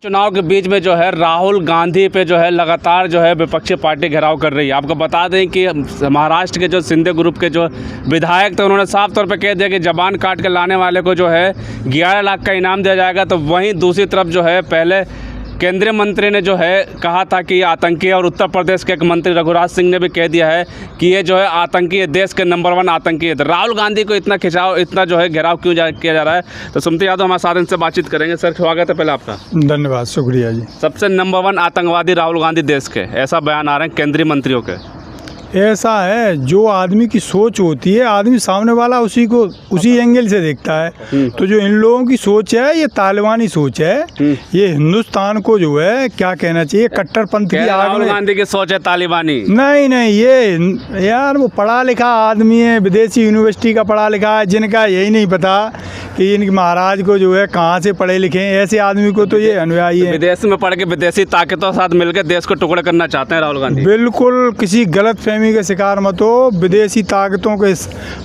चुनाव के बीच में जो है राहुल गांधी पे जो है लगातार जो है विपक्षी पार्टी घेराव कर रही है। आपको बता दें कि महाराष्ट्र के जो शिंदे ग्रुप के जो विधायक थे उन्होंने साफ तौर पे कह दिया कि जबान काट के लाने वाले को जो है 11 लाख का इनाम दिया जाएगा। तो वहीं दूसरी तरफ जो है पहले केंद्रीय मंत्री ने जो है कहा था कि ये आतंकी है, और उत्तर प्रदेश के एक मंत्री रघुराज सिंह ने भी कह दिया है कि ये जो है आतंकी है, देश के नंबर 1 आतंकी है। तो राहुल गांधी को इतना खिंचाव, इतना जो है घेराव क्यों किया जा रहा है? तो सुमति यादव हमारे साथ इनसे बातचीत करेंगे। सर स्वागत है पहले आपका। धन्यवाद, शुक्रिया जी। सबसे नंबर 1 आतंकवादी राहुल गांधी देश के, ऐसा बयान आ रहे हैं केंद्रीय मंत्रियों के। ऐसा है, जो आदमी की सोच होती है आदमी सामने वाला उसी एंगल से देखता है। तो जो इन लोगों की सोच है ये तालिबानी सोच है। ये हिंदुस्तान को जो है क्या कहना चाहिए, कट्टरपंथी की आग राहुल में। गांधी की सोच है तालिबानी? नहीं, ये यार वो पढ़ा लिखा आदमी है, विदेशी यूनिवर्सिटी का पढ़ा लिखा है, जिनका यही नहीं पता कि इनके महाराज को जो है कहाँ से पढ़े लिखे हैं। ऐसे आदमी को तो ये अनुयायी है। विदेश में पढ़ के विदेशी ताकतों के साथ मिलकर देश को टुकड़े करना चाहते हैं राहुल गांधी। बिल्कुल किसी गलत फहमी के शिकार मत हो। विदेशी ताकतों के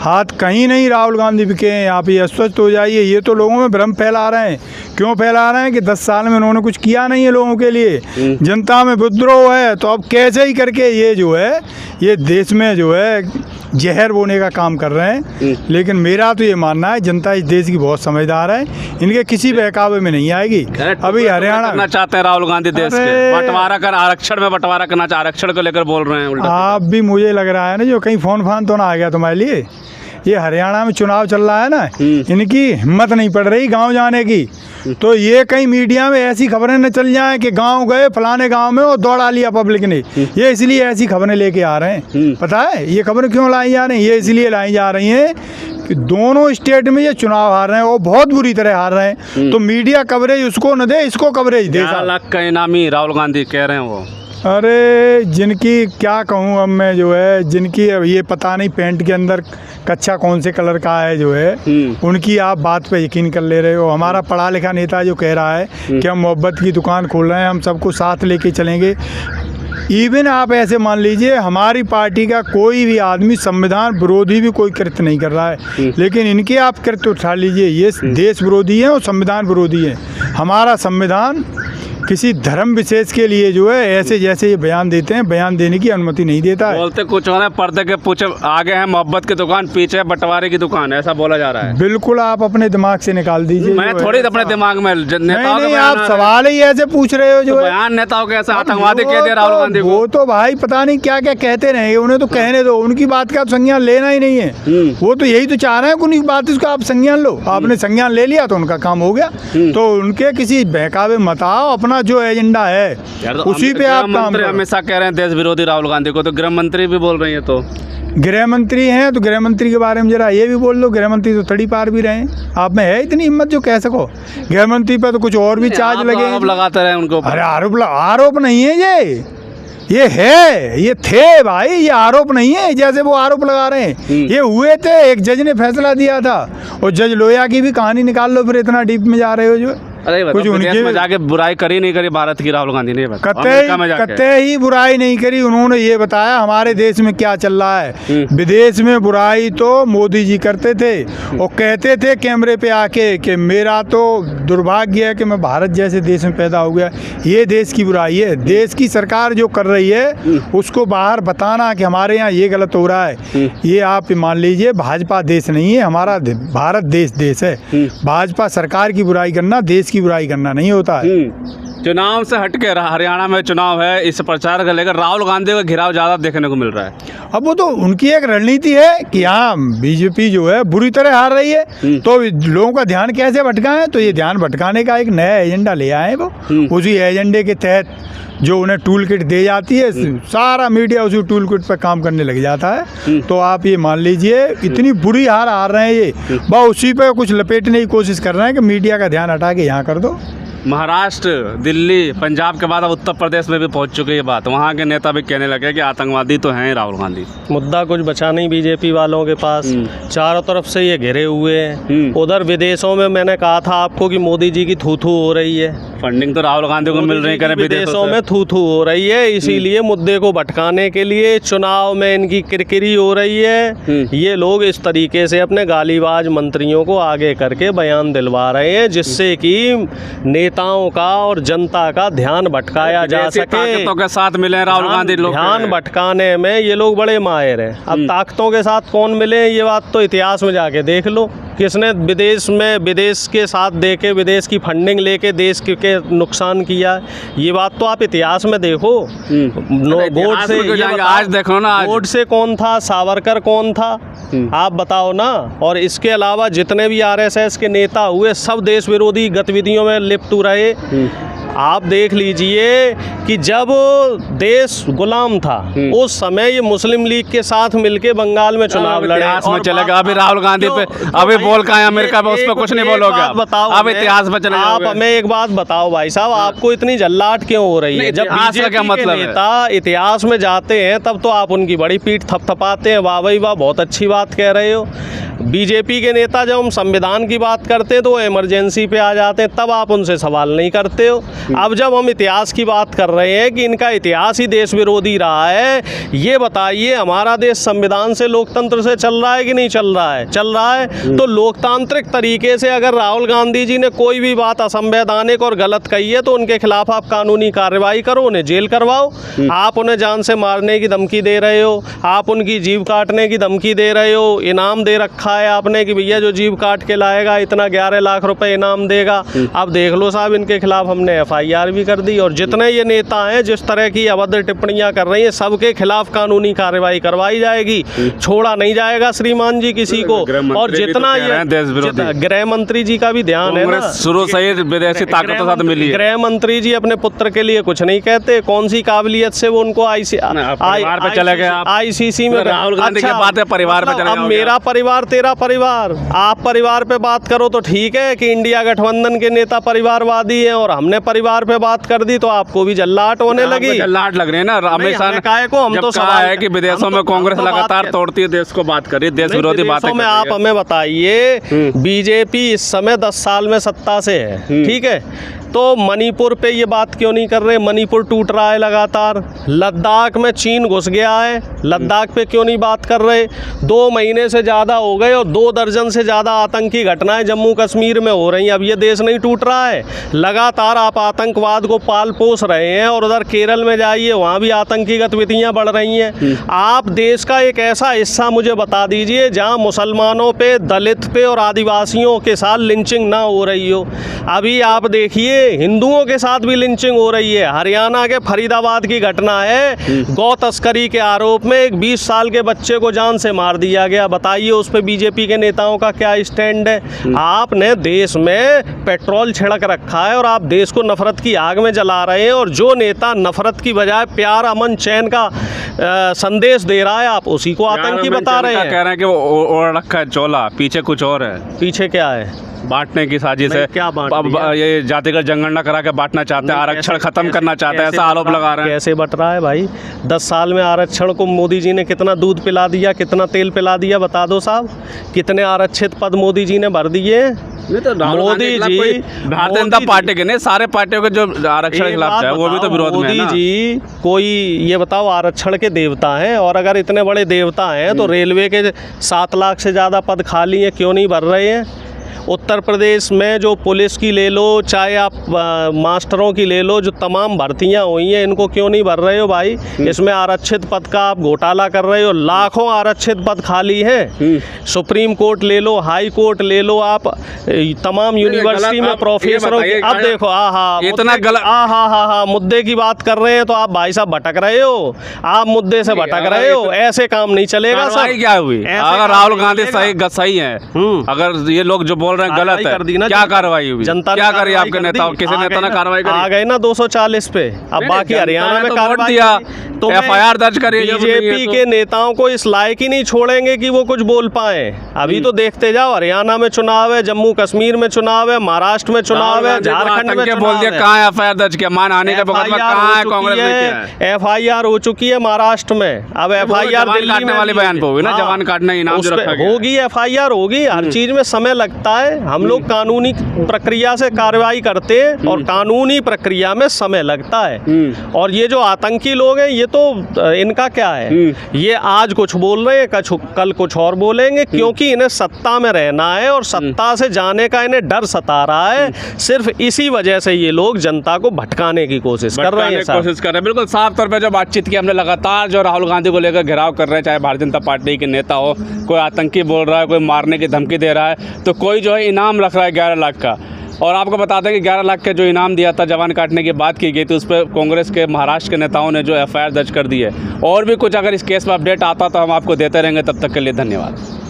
हाथ कहीं नहीं राहुल गांधी बिके हैं। आप ये अस्वस्थ हो जाइए। ये तो लोगों में भ्रम फैला रहे हैं। क्यों फैला रहे हैं कि 10 साल में उन्होंने कुछ किया नहीं है लोगों के लिए। जनता में विद्रोह है, तो अब कैसे ही करके ये जो है ये देश में जो है जहर बोने का काम कर रहे हैं। लेकिन मेरा तो ये मानना है जनता इस देश की बहुत समझदार है, इनके किसी बहकावे में नहीं आएगी। अभी हरियाणा करना चाहते हैं राहुल गांधी देश के, बंटवारा कर आरक्षण में बंटवारा करना चाहते, आरक्षण को लेकर बोल रहे हैं उल्टा। आप भी मुझे लग रहा है ना जो कहीं फोन फान तो ना आ गया तुम्हारे लिए। ये हरियाणा में चुनाव चल रहा है ना, इनकी हिम्मत नहीं पड़ रही गांव जाने की। तो ये कहीं मीडिया में ऐसी खबरें न चल जाएं कि गांव गए फलाने गांव में और दौड़ा लिया पब्लिक ने। ये इसलिए ऐसी खबरें लेके आ रहे हैं। पता है ये खबरें क्यों लाई जा रही हैं? ये इसलिए लाई जा रही हैं कि दोनों स्टेट में ये चुनाव हार रहे हैं और बहुत बुरी तरह हार रहे हैं। तो मीडिया कवरेज उसको न दे, इसको कवरेज दे। 11 लाख का इनामी राहुल गांधी कह रहे हैं वो। अरे जिनकी क्या कहूँ अब मैं, जो है जिनकी अब ये पता नहीं पैंट के अंदर कच्चा कौन से कलर का है जो है, उनकी आप बात पे यकीन कर ले रहे हो। हमारा पढ़ा लिखा नेता जो कह रहा है कि हम मोहब्बत की दुकान खोल रहे हैं, हम सबको साथ लेके चलेंगे। इवन आप ऐसे मान लीजिए हमारी पार्टी का कोई भी आदमी संविधान विरोधी भी कोई कृत्य नहीं कर रहा है, लेकिन इनके आप कृत्य उठा लीजिए, ये देश विरोधी हैं और संविधान विरोधी हैं। हमारा संविधान किसी धर्म विशेष के लिए जो है ऐसे जैसे ये बयान देते हैं, बयान देने की अनुमति नहीं देता है। बोलते कुछ हो रहा है, पर्दे के पीछे आगे है मोहब्बत की दुकान, पीछे बंटवारे की दुकान, ऐसा बोला जा रहा है। बिल्कुल आप अपने दिमाग से निकाल दीजिए। मैं थोड़ी अपने दिमाग में नहीं, आप सवाल ही ऐसे पूछ रहे हो जो बयान नेताओं के ऐसे आतंकवादी कह दिया राहुल गांधी को। वो तो भाई पता नहीं क्या क्या कहते रहेंगे, उन्हें तो कहने दो, उनकी बात का संज्ञान लेना ही नहीं है। वो तो यही तो चाह रहे हैं कि उनकी बात इसका आप संज्ञान लो। आपने संज्ञान ले लिया तो उनका काम हो गया। तो उनके किसी बहकावे मत आओ, अपना जो एजेंडा है उसी पे आप काम करो। हमेशा कह रहे हैं देश विरोधी राहुल गांधी को, तो गृह मंत्री भी बोल रही है। तो गृह मंत्री हैं तो गृह मंत्री के बारे में जरा ये भी बोल लो। गृह मंत्री तो तड़ी पार भी रहे हैं। आप में है इतनी हिम्मत जो कह सको गृह मंत्री पे तो कुछ और भी चार्ज लगे। आरोप लगाते रहे उनको। अरे आरोप नहीं है ये है, ये थे भाई, ये आरोप नहीं है जैसे वो आरोप लगा रहे हैं। ये हुए थे, एक जज ने फैसला दिया था। और जज लोया की भी कहानी निकाल लो, फिर इतना डीप में जा रहे हो जो। अरे कुछ उनके में जाके बुराई करी नहीं करी भारत की राहुल गांधी ने? कतई ही बुराई नहीं करी। उन्होंने ये बताया हमारे देश में क्या चल रहा है। विदेश में बुराई तो मोदी जी करते थे और कहते थे कैमरे पे आके कि मेरा तो दुर्भाग्य है कि मैं भारत जैसे देश में पैदा हो गया। ये देश की बुराई है। देश की सरकार जो कर रही है उसको बाहर बताना कि हमारे यहाँ ये गलत हो रहा है। ये आप मान लीजिए भाजपा देश नहीं है, हमारा भारत देश है। भाजपा सरकार की बुराई करना, देश की बुराई करना नहीं होता है। चुनाव से हटके हरियाणा में चुनाव है, इस प्रचार को लेकर राहुल गांधी का घिराव ज्यादा देखने को मिल रहा है। अब वो तो उनकी एक रणनीति है कि यहाँ बीजेपी जो है बुरी तरह हार रही है, तो लोगों का ध्यान कैसे भटकाएं। तो ये ध्यान भटकाने का एक नया एजेंडा ले आए वो। उसी एजेंडे के तहत जो उन्हें टूल किट दे जाती है, सारा मीडिया उसी टूल किट पर काम करने लग जाता है। तो आप ये मान लीजिए इतनी बुरी हार रहे हैं ये, बस उसी पे कुछ लपेटने की कोशिश कर रहे हैं कि मीडिया का ध्यान हटा के यहाँ कर दो। महाराष्ट्र, दिल्ली, पंजाब के बाद अब उत्तर प्रदेश में भी पहुंच चुकी है बात। वहाँ के नेता भी कहने लगे कि आतंकवादी तो हैं राहुल गांधी। मुद्दा कुछ बचा नहीं बीजेपी वालों के पास। चारों तरफ से ये घिरे हुए हैं। उधर विदेशों में मैंने कहा था आपको कि मोदी जी की थू थू हो रही है। फंडिंग तो राहुल गांधी को मिल रही है विदेशों में थू थू हो रही है, इसीलिए मुद्दे को भटकाने के लिए चुनाव में इनकी किरकिरी हो रही है। ये लोग इस तरीके से अपने गालीबाज मंत्रियों को आगे करके बयान दिलवा रहे हैं, जिससे कि नेताओं का और जनता का ध्यान भटकाया जा सके। ताकतों के साथ मिले राहुल गांधी लोग, ध्यान भटकाने में ये लोग बड़े माहिर हैं। अब ताकतों के साथ कौन मिले, ये बात तो इतिहास में जाके देख लो, किसने विदेश के साथ देके विदेश की फंडिंग लेके देश के नुकसान किया, ये बात तो आप इतिहास में देखो। गोड से आज देखो ना, गोड से कौन था, सावरकर कौन था, आप बताओ ना। और इसके अलावा जितने भी आरएसएस के नेता हुए सब देश विरोधी गतिविधियों में लिप्त रहे। आप देख लीजिए कि जब देश गुलाम था उस समय ये मुस्लिम लीग के साथ मिलके बंगाल में चुनाव लड़े। और चलेगा अभी राहुल गांधी पे अभी बोल का है अमेरिका में, उस पर कुछ नहीं बोलोगे। बताओ अब इतिहास में चले आप हमें एक बात बताओ भाई साहब, आपको इतनी जल्लाट क्यों हो रही है? जब बीजेपी के नेता इतिहास में जाते हैं तब तो आप उनकी बड़ी पीठ थपथपाते हैं, वाह भाई वाह बहुत अच्छी बात कह रहे हो। बीजेपी के नेता जब हम संविधान की बात करते हैं तो वो इमरजेंसी पे आ जाते हैं, तब आप उनसे सवाल नहीं करते हो। अब जब हम इतिहास की बात कर रहे हैं कि इनका इतिहास ही देश विरोधी रहा है, ये बताइए हमारा देश संविधान से लोकतंत्र से चल रहा है कि नहीं चल रहा है? चल रहा है। तो लोकतांत्रिक तरीके से अगर राहुल गांधी जी ने कोई भी बात असंवैधानिक और गलत कही है तो उनके खिलाफ आप कानूनी कार्रवाई करो, उन्हें जेल करवाओ। आप उन्हें जान से मारने की धमकी दे रहे हो, आप उनकी जीभ काटने की धमकी दे रहे हो, इनाम दे रखा है आपने कि भैया जो जीभ काट के लाएगा इतना 11 लाख रुपए इनाम देगा। अब देख लो साहब, इनके खिलाफ हमने FIR भी कर दी, और जितने ये नेता हैं जिस तरह की अभद्र टिप्पणियां कर रही हैं सबके खिलाफ कानूनी कार्रवाई करवाई जाएगी, छोड़ा नहीं जाएगा श्रीमान जी किसी को। और जितना ये गृह मंत्री जी का भी ध्यान है ना, शुरू से ही विदेशी ताकतों के साथ मिली है। गृह मंत्री जी अपने पुत्र के लिए कुछ नहीं कहते, कौन सी काबिलियत से वो उनको ICC में राहुल गांधी की बात है, परिवार पे चले। अब मेरा परिवार तेरा परिवार, आप परिवार पे बात करो तो ठीक है कि इंडिया गठबंधन के नेता परिवारवादी हैं, और हमने परिवार पे बात कर दी तो आपको भी जल्लाट होने लगी। जल्लाट लग रही है ना हमेशा। हम तो सवाल है कि विदेशों में कांग्रेस लगातार तोड़ती है देश को, बात करिए देश विरोधी बातें में। आप हमें बताइए, बीजेपी इस समय 10 साल में सत्ता से है, ठीक है, तो मणिपुर पे ये बात क्यों नहीं कर रहे? मणिपुर टूट रहा है लगातार, लद्दाख में चीन घुस गया है, लद्दाख पे क्यों नहीं बात कर रहे? 2 महीने से ज़्यादा हो गए और 2 दर्जन से ज़्यादा आतंकी घटनाएं जम्मू कश्मीर में हो रही हैं। अब ये देश नहीं टूट रहा है? लगातार आप आतंकवाद को पाल पोस रहे हैं, और उधर केरल में जाइए वहाँ भी आतंकी गतिविधियाँ बढ़ रही हैं। आप देश का एक ऐसा हिस्सा मुझे बता दीजिए जहाँ मुसलमानों पे, दलित पे और आदिवासियों के साथ लिंचिंग ना हो रही हो। अभी आप देखिए हिंदुओं के साथ भी लिंचिंग हो रही है। हरियाणा के फरीदाबाद की घटना है, गौ तस्करी के आरोप में एक 20 साल के बच्चे को जान से मार दिया गया। बताइए उस पे बीजेपी के नेताओं का क्या स्टैंड है? आपने देश में पेट्रोल छिड़क रखा है और आप देश को नफरत की आग में जला रहे हैं, और जो नेता नफरत की बजाय प्यार, अमन, चैन का संदेश दे रहा है आप उसी को आतंकी बता रहे हैं। कह रहे हैं कि वो ओढ़ रखा है चोला, पीछे कुछ और है। पीछे क्या है? बांटने की साजिश है। क्या ये जातिगत जनगणना करा के बांटना चाहते हैं, आरक्षण खत्म करना चाहते हैं, ऐसा आरोप लगा रहे हैं। कैसे बट रहा है भाई? 10 साल में आरक्षण को मोदी जी ने कितना दूध पिला दिया, कितना तेल पिला दिया, बता दो साहब। कितने आरक्षित पद मोदी जी ने भर दिए? तो मोदी जी भारतीय जनता पार्टी के नहीं, सारे पार्टियों के जो आरक्षण के खिलाफ है वो भी तो विरोध में है ना। मोदी जी कोई ये बताओ आरक्षण के देवता हैं, और अगर इतने बड़े देवता हैं तो रेलवे के 7 लाख से ज़्यादा पद खाली हैं, क्यों नहीं भर रहे हैं? उत्तर प्रदेश में जो पुलिस की ले लो, चाहे आप मास्टरों की ले लो, जो तमाम भर्तियां हुई हैं, इनको क्यों नहीं भर रहे हो भाई? इसमें आरक्षित पद का आप घोटाला कर रहे हो। लाखों आरक्षित पद खाली हैं। सुप्रीम कोर्ट ले लो, हाई कोर्ट ले लो, आप तमाम यूनिवर्सिटी में प्रोफेसरों की, अब देखो इतना गलत मुद्दे की बात कर रहे हैं तो आप भाई साहब भटक रहे हो, आप मुद्दे से भटक रहे हो। ऐसे काम नहीं चलेगा सर। क्या हुई? अगर राहुल गांधी सही है, अगर ये लोग जो बोल रहे हैं गलत है, क्या कार्रवाई हुई? जनता क्या करी? आपके नेता, किसी नेता ने कार्रवाई करी? आ गए ना 240 पे। अब बाकी हरियाणा में कार्रवाई दिया, तो FIR दर्ज करिए। बीजेपी के नेताओं को इस लायक ही नहीं छोड़ेंगे कि वो कुछ बोल पाए। अभी तो देखते जाओ, हरियाणा में चुनाव है, जम्मू कश्मीर में चुनाव है, महाराष्ट्र में चुनाव है, झारखंड में बोल दिया। कहाँ FIR दर्ज किया? मान आने के बाद कहाँ है कांग्रेस ने? FIR हो चुकी है महाराष्ट्र में। अब FIR दिल्ली में वाले बयान पे हुई ना, जवान काटना इनाम जो रखा गया होगी, FIR होगी। हर चीज में समय लगता है। है। हम लोग कानूनी प्रक्रिया से कार्रवाई करते हैं और कानूनी प्रक्रिया में समय लगता है। और ये जो आतंकी लोग हैं, ये तो इनका क्या है, ये आज कुछ बोल रहे हैं, कल कुछ और बोलेंगे, क्योंकि इन्हें सत्ता में रहना है और सत्ता से जाने का इन्हें डर सता रहा है। सिर्फ इसी वजह से ये लोग जनता को भटकाने की कोशिश कर रहे हैं। बिल्कुल साफ तौर पे जो बातचीत की हमने, लगातार जो राहुल गांधी को लेकर घेराव कर रहे हैं, चाहे भारतीय जनता पार्टी के नेता हो, कोई आतंकी बोल रहा है, कोई मारने की धमकी दे रहा है, तो कोई जो है इनाम रख रहा है 11 लाख का। और आपको बता दें कि 11 लाख का जो इनाम दिया था, जवान काटने की बात की गई थी, उस पर कांग्रेस के महाराष्ट्र के नेताओं ने जो FIR दर्ज कर दी है। और भी कुछ अगर इस केस में अपडेट आता तो हम आपको देते रहेंगे। तब तक के लिए धन्यवाद।